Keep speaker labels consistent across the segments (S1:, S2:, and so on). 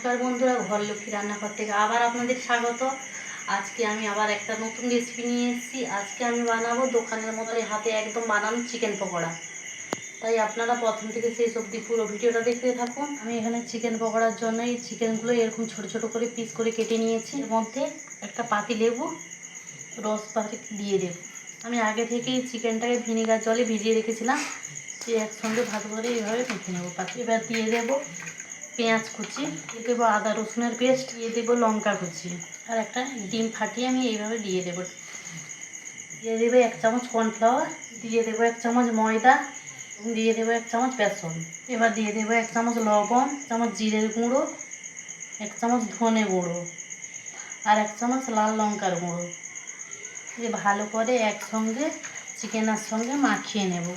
S1: নমস্কার বন্ধুরা, ঘরলক্ষ্মী রান্নাঘর থেকে আবার আপনাদের স্বাগত। আজকে আমি আবার একটা নতুন রেসিপি নিয়ে এসেছি। আজকে আমি বানাবো দোকানের মতো হাতে একদম বানানো চিকেন পকোড়া। তাই আপনারা প্রথম থেকে শেষ অবধি পুরো ভিডিওটা দেখতে থাকুন। আমি এখানে চিকেন পকোড়ার জন্য এই চিকেনগুলো এরকম ছোট ছোট করে পিস করে কেটে নিয়েছি। এর মধ্যে একটা পাতি লেবু রস পাতি দিয়ে দেব। আমি আগে থেকেই চিকেনটাকে ভিনেগার জলে ভিজিয়ে রেখেছিলাম। একসঙ্গে ভালো করে এইভাবে মেখে নেবো পাতি। এবার দিয়ে দেবো পেঁয়াজ কুচি, দিয়ে দেবো আদা রসুনের পেস্ট, দিয়ে দেবো লঙ্কা কুচি, আর একটা ডিম ফাটিয়ে আমি এইভাবে দিয়ে দেবো। দিয়ে দেবো 1 চামচ কর্নফ্লাওয়ার, দিয়ে দেবো 1 চামচ ময়দা, দিয়ে দেবো 1 চামচ বেসন। এবার দিয়ে দেবো 1 চামচ লবণ, 1 চামচ জিরের গুঁড়ো, 1 চামচ ধনে গুঁড়ো, আর 1 চামচ লাল লঙ্কার গুঁড়ো। দিয়ে ভালো করে একসঙ্গে চিকেনের সঙ্গে মাখিয়ে নেব।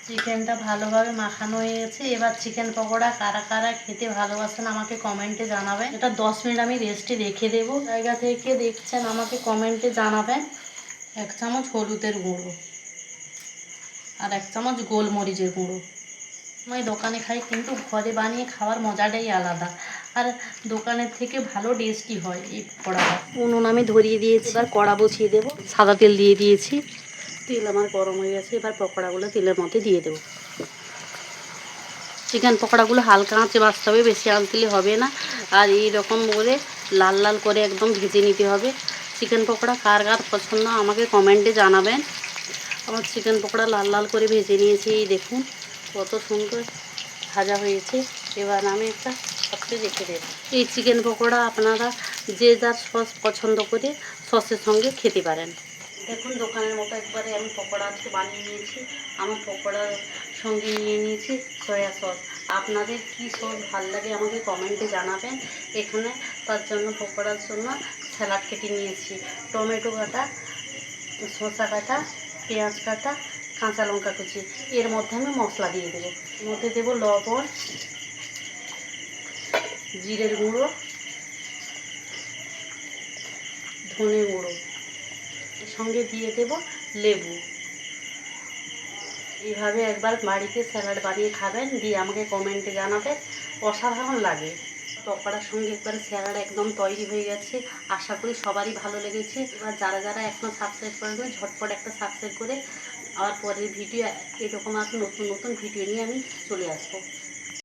S1: চিকেনটা ভালোভাবে মাখানো হয়ে গেছে। এবার চিকেন পকোড়া কারা কারা খেতে ভালোবাসেন আমাকে কমেন্টে জানাবেন। এটা 10 মিনিট আমি রেস্টে রেখে দেবো। জায়গা থেকে দেখছেন আমাকে কমেন্টে জানাবেন। 1 চামচ হলুদের গুঁড়ো আর 1 চামচ গোলমরিচের গুঁড়ো। আমি দোকানে খাই, কিন্তু ঘরে বানিয়ে খাওয়ার মজাটাই আলাদা, আর দোকানের থেকে ভালো টেস্টি হয় এই পকোড়াটা। উনুন আমি ধরিয়ে দিয়েছি, এবার কড়া বসিয়ে দেবো। সাদা তেল দিয়ে দিয়েছি, তেল আমার গরম হয়ে গেছে। এবার পকোড়াগুলো তেলের মধ্যে দিয়ে দেবো। চিকেন পকোড়াগুলো হালকা আঁচে ভাজতে হবে, বেশি আঁচ দিলে হবে না। আর এই রকম করে লাল লাল করে একদম ভেজে নিতে হবে। চিকেন পকোড়া কার কার পছন্দ আমাকে কমেন্টে জানাবেন। আমার চিকেন পকোড়া লাল লাল করে ভেজে নিয়েছি। এই দেখুন কত সুন্দর ভাজা হয়েছে। এবার আমি একটা পাত্রে রেখে দেব। এই চিকেন পকোড়া আপনারা যে যার সস পছন্দ করে সসের সঙ্গে খেতে পারেন। দেখুন দোকানের মতো একবারে আমি পকোড়া আজকে বানিয়ে নিয়েছি। আমার পকোড়ার সঙ্গে নিয়ে নিয়েছি সয়া সস। আপনাদের কি সস ভালো লাগে আমাকে কমেন্টে জানাবেন। এখানে তার জন্য পকোড়ার জন্য স্যালাড কেটে নিয়েছি, টমেটো কাটা, শসা কাটা, পেঁয়াজ কাটা, কাঁচা লঙ্কা কুচি। এর মধ্যে আমি মশলা দিয়ে দেবো। এর মধ্যে দেবো লবণ, জিরের গুঁড়ো, ধনে গুঁড়ো, এর সঙ্গে দিয়ে দেবো লেবু। এইভাবে একবার বাড়িতে স্যালাড বানিয়ে খাবেন, দিয়ে আমাকে কমেন্টে জানাবেন। অসাধারণ লাগে। পকোড়ার সঙ্গে একবারে স্যালাড একদম তৈরি হয়ে গেছে। আশা করি সবারই ভালো লেগেছে। এবার যারা যারা এখনও সাবস্ক্রাইব করেন ঝটপট একটা সাবস্ক্রাইব করে আবার পরের ভিডিও এরকম আর নতুন নতুন ভিডিও নিয়ে আমি চলে আসবো।